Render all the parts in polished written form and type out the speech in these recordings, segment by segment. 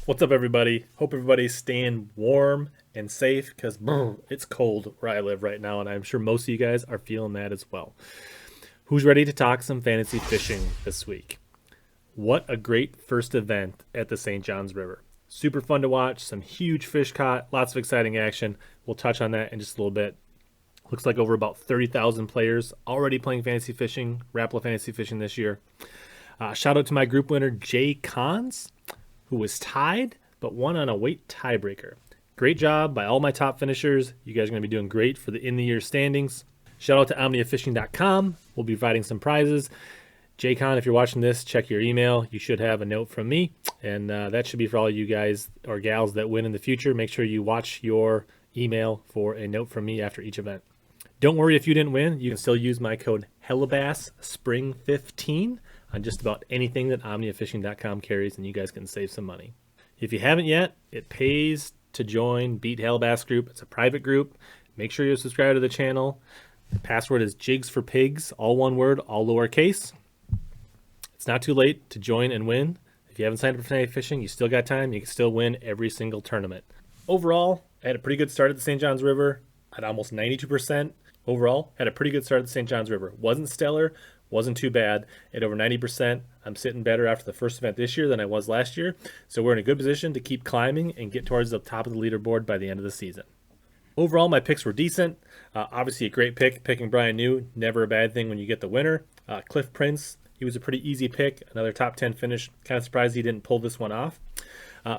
What's up, everybody? Hope everybody's staying warm and safe because it's cold where I live right now, and I'm sure most of you guys are feeling that as well. Who's ready to talk some fantasy fishing this week? What a great first event at the St. Johns River. Super fun to watch, some huge fish caught, lots of exciting action. We'll touch on that in just a little bit. Looks like over about 30,000 players already playing fantasy fishing, Rapala fantasy fishing this year. Shout out to my group winner, Jay Cons, who was tied but won on a weight tiebreaker. Great job by all my top finishers. You guys are going to be doing great for the in-the-year standings. Shout out to omniafishing.com. We'll be providing some prizes. JCon, if you're watching this, check your email. You should have a note from me, and that should be for all you guys or gals that win in the future. Make sure you watch your email for a note from me after each event. Don't worry if you didn't win. You can still use my code HellaBass Spring15 on just about anything that omniafishing.com carries, and you guys can save some money. If you haven't yet, it pays to join Beat HellaBass group. It's a private group. Make sure you're subscribed to the channel. The password is Jigs for Pigs, all one word, all lowercase. It's not too late to join and win. If you haven't signed up for fantasy fishing, you still got time. You can still win every single tournament. Overall, I had a pretty good start at the St. Johns River at almost 92%. Overall, had a pretty good start at the St. Johns River. Wasn't stellar, wasn't too bad. At over 90%, I'm sitting better after the first event this year than I was last year. So we're in a good position to keep climbing and get towards the top of the leaderboard by the end of the season. Overall, my picks were decent. Obviously, a great pick. Picking Brian New, never a bad thing when you get the winner. Cliff Prince, he was a pretty easy pick. Another top 10 finish. Kind of surprised he didn't pull this one off.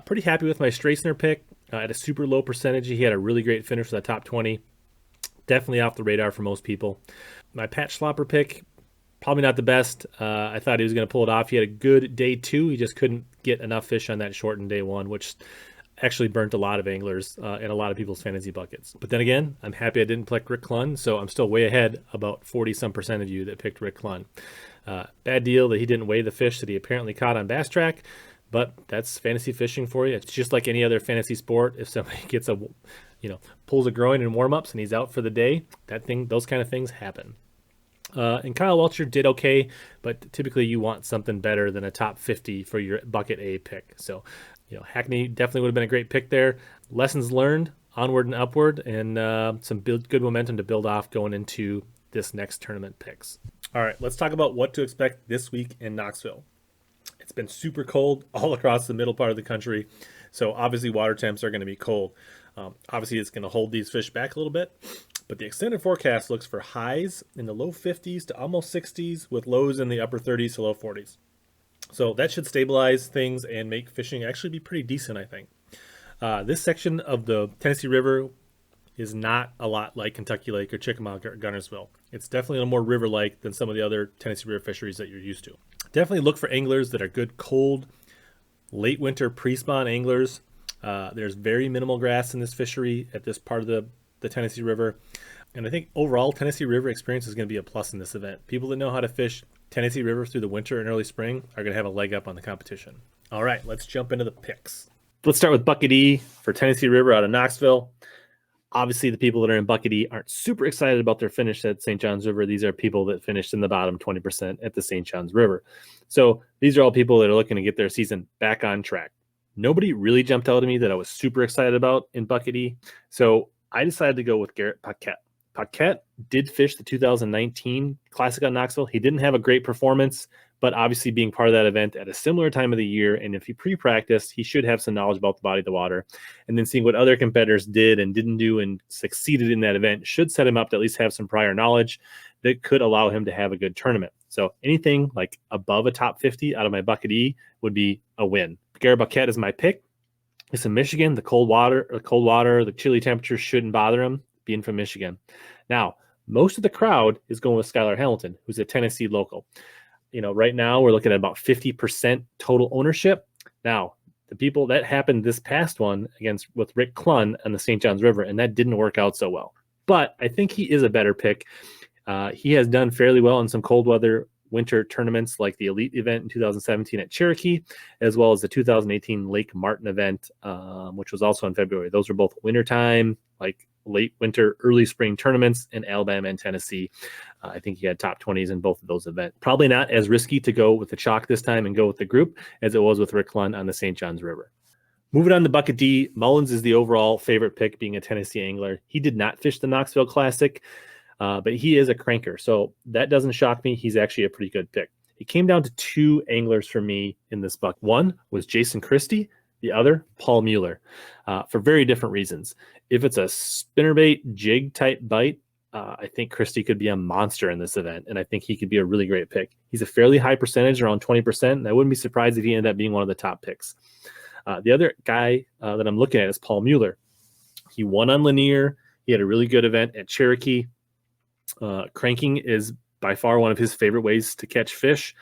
Pretty happy with my Strassner pick. At a super low percentage, he had a really great finish for the top 20. Definitely off the radar for most people. My Pat Schlopper pick, probably not the best. I thought he was going to pull it off. He had a good day 2. He just couldn't get enough fish on that shortened day 1, which actually burnt a lot of anglers and a lot of people's fantasy buckets. But then again, I'm happy I didn't pick Rick Clunn, so I'm still way ahead, about 40-some% of you that picked Rick Clunn. Bad deal that he didn't weigh the fish that he apparently caught on Bass Track, but that's fantasy fishing for you. It's just like any other fantasy sport. If somebody gets pulls a groin in warm-ups and he's out for the day, those kind of things happen. And Kyle Welcher did okay, but typically you want something better than a top 50 for your bucket A pick. So, Hackney definitely would have been a great pick there. Lessons learned, onward and upward, and some good momentum to build off going into this next tournament picks. All right, let's talk about what to expect this week in Knoxville. It's been super cold all across the middle part of the country, so obviously water temps are going to be cold. Obviously, it's going to hold these fish back a little bit, but the extended forecast looks for highs in the low 50s to almost 60s with lows in the upper 30s to low 40s. So that should stabilize things and make fishing actually be pretty decent, I think. This section of the Tennessee River is not a lot like Kentucky Lake or Chickamauga or Gunnersville. It's definitely a little more river-like than some of the other Tennessee River fisheries that you're used to. Definitely look for anglers that are good cold, late winter pre-spawn anglers. There's very minimal grass in this fishery at this part of the Tennessee River. And I think overall, Tennessee River experience is going to be a plus in this event. People that know how to fish Tennessee River through the winter and early spring are going to have a leg up on the competition. All right, let's jump into the picks. Let's start with Bucket E for Tennessee River out of Knoxville. Obviously, the people that are in Bucket E aren't super excited about their finish at St. Johns River. These are people that finished in the bottom 20% at the St. Johns River. So these are all people that are looking to get their season back on track. Nobody really jumped out at me that I was super excited about in Bucket E. So I decided to go with Garrett Paquette. Paquette did fish the 2019 Classic on Knoxville. He didn't have a great performance, but obviously being part of that event at a similar time of the year, and if he pre-practiced, he should have some knowledge about the body of the water. And then seeing what other competitors did and didn't do and succeeded in that event should set him up to at least have some prior knowledge that could allow him to have a good tournament. So anything like above a top 50 out of my Bucket E would be a win. Garrett Paquette is my pick. It's in Michigan. The cold water, the chilly temperatures shouldn't bother him, being from Michigan. Now, most of the crowd is going with Skylar Hamilton, who's a Tennessee local. Right now we're looking at about 50% total ownership. Now, the people that happened this past one with Rick Clunn on the St. Johns River, and that didn't work out so well. But I think he is a better pick. He has done fairly well in some cold weather winter tournaments like the Elite event in 2017 at Cherokee, as well as the 2018 Lake Martin event, which was also in February. Those were both wintertime, like late winter, early spring tournaments in Alabama and Tennessee. I think he had top 20s in both of those events. Probably not as risky to go with the chalk this time and go with the group as it was with Rick Clunn on the St. Johns River. Moving on to bucket D, Mullins is the overall favorite pick, being a Tennessee angler. He did not fish the Knoxville Classic, but he is a cranker, so that doesn't shock me. He's actually a pretty good pick. It came down to two anglers for me in this buck. One was Jason Christie, the other, Paul Mueller, for very different reasons. If it's a spinnerbait jig type bite, I think Christie could be a monster in this event, and I think he could be a really great pick. He's a fairly high percentage, around 20%, and I wouldn't be surprised if he ended up being one of the top picks. The other guy that I'm looking at is Paul Mueller. He won on Lanier. He had a really good event at Cherokee. Cranking is by far one of his favorite ways to catch fish.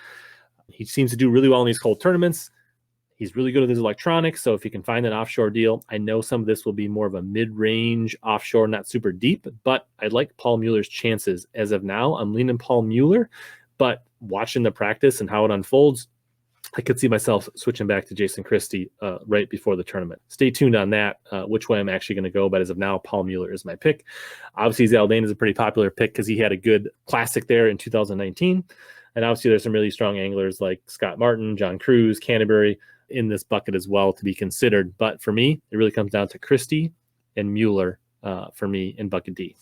He seems to do really well in these cold tournaments. He's really good at his electronics, so if he can find an offshore deal, I know some of this will be more of a mid-range offshore, not super deep, but I like Paul Mueller's chances. As of now, I'm leaning Paul Mueller, but watching the practice and how it unfolds, I could see myself switching back to Jason Christie right before the tournament. Stay tuned on that, which way I'm actually going to go. But as of now, Paul Mueller is my pick. Obviously, Zaldane is a pretty popular pick because he had a good classic there in 2019. And obviously, there's some really strong anglers like Scott Martin, John Cruz, Canterbury in this bucket as well to be considered. But for me, it really comes down to Christie and Mueller for me in bucket D.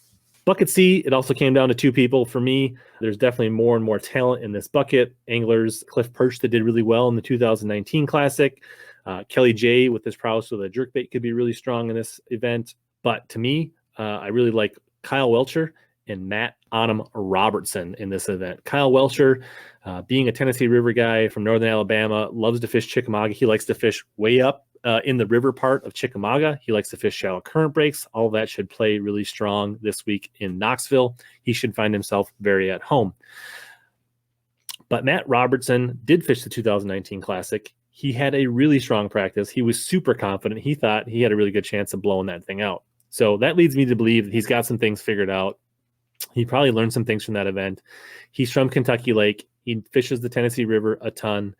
Bucket C, it also came down to two people. For me, there's definitely more and more talent in this bucket. Anglers, Cliff Perch, that did really well in the 2019 Classic. Kelly J with his prowess with a jerkbait could be really strong in this event. But to me, I really like Kyle Welcher and Matt Robertson in this event. Kyle Welcher, being a Tennessee River guy from northern Alabama, loves to fish Chickamauga. He likes to fish way up in the river part of Chickamauga. He likes to fish shallow current breaks. All of that should play really strong this week in Knoxville. He should find himself very at home. But Matt Robertson did fish the 2019 Classic. He had a really strong practice. He was super confident. He thought he had a really good chance of blowing that thing out. So that leads me to believe that he's got some things figured out. He probably learned some things from that event. He's from Kentucky Lake. He fishes the Tennessee River a ton.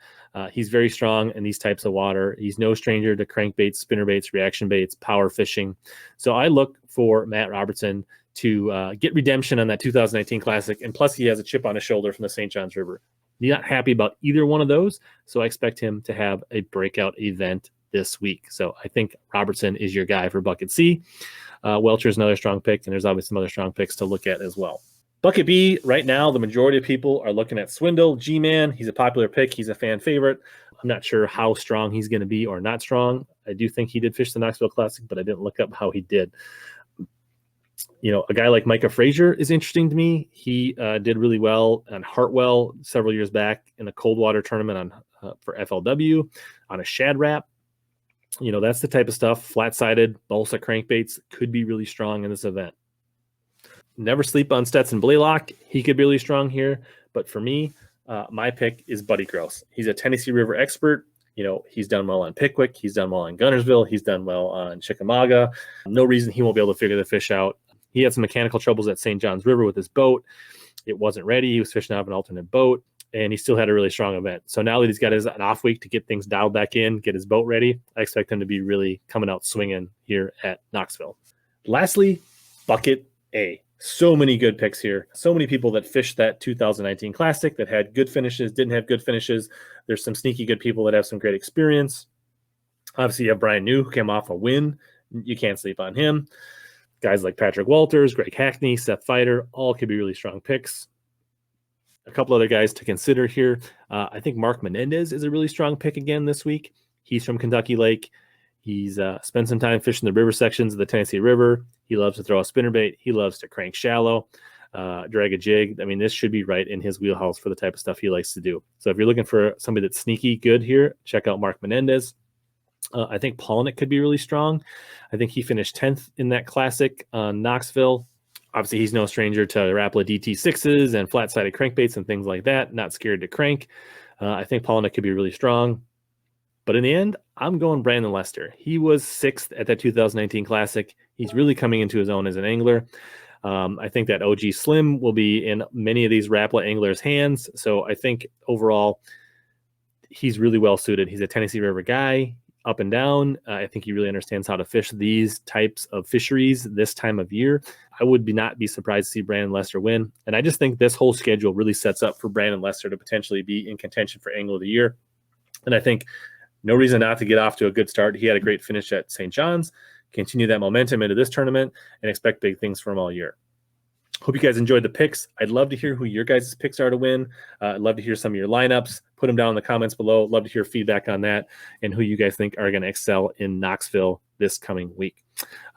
He's very strong in these types of water. He's no stranger to crankbaits, spinnerbaits, reaction baits, power fishing. So I look for Matt Robertson to get redemption on that 2019 Classic. And plus, he has a chip on his shoulder from the St. Johns River. Not happy about either one of those. So I expect him to have a breakout event this week. So I think Robertson is your guy for bucket C. Welcher is another strong pick, and there's obviously some other strong picks to look at as well. Bucket B, right now, the majority of people are looking at Swindle, G-Man. He's a popular pick. He's a fan favorite. I'm not sure how strong he's going to be or not strong. I do think he did fish the Knoxville Classic, but I didn't look up how he did. You know, a guy like Micah Frazier is interesting to me. He did really well on Hartwell several years back in a cold water tournament for FLW on a shad wrap. You know, that's the type of stuff. Flat-sided balsa crankbaits could be really strong in this event. Never sleep on Stetson Blaylock. He could be really strong here. But for me, my pick is Buddy Gross. He's a Tennessee River expert. You know, he's done well on Pickwick. He's done well on Gunnersville. He's done well on Chickamauga. No reason he won't be able to figure the fish out. He had some mechanical troubles at St. Johns River with his boat. It wasn't ready. He was fishing out of an alternate boat, and he still had a really strong event. So now that he's got an off week to get things dialed back in, get his boat ready, I expect him to be really coming out swinging here at Knoxville. Lastly, bucket A. So many good picks here. So many people that fished that 2019 Classic that had good finishes, didn't have good finishes. There's some sneaky good people that have some great experience. Obviously, you have Brian New, who came off a win. You can't sleep on him. Guys like Patrick Walters, Greg Hackney, Seth Fighter, all could be really strong picks. A couple other guys to consider here. I think Mark Menendez is a really strong pick again this week. He's from Kentucky Lake. He's spent some time fishing the river sections of the Tennessee River. He loves to throw a spinnerbait. He loves to crank shallow, drag a jig. I mean, this should be right in his wheelhouse for the type of stuff he likes to do. So if you're looking for somebody that's sneaky good here, check out Mark Menendez. I think Polnick could be really strong. I think he finished 10th in that Classic on Knoxville. Obviously, he's no stranger to Rapala DT6s and flat-sided crankbaits and things like that. Not scared to crank. I think Polnick could be really strong. But in the end, I'm going Brandon Lester. He was 6th at that 2019 Classic. He's really coming into his own as an angler. I think that OG Slim will be in many of these Rapala anglers' hands. So I think overall, he's really well suited. He's a Tennessee River guy, up and down. I think he really understands how to fish these types of fisheries this time of year. I would not be surprised to see Brandon Lester win. And I just think this whole schedule really sets up for Brandon Lester to potentially be in contention for Angler of the Year. And I think No reason not to get off to a good start. He had a great finish at St. John's. Continue that momentum into this tournament and expect big things from him all year. Hope you guys enjoyed the picks. I'd love to hear who your guys' picks are to win. I'd love to hear some of your lineups. Put them down in the comments below. Love to hear feedback on that and who you guys think are going to excel in Knoxville this coming week.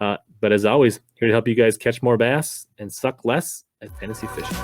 But as always, here to help you guys catch more bass and suck less at fantasy fishing.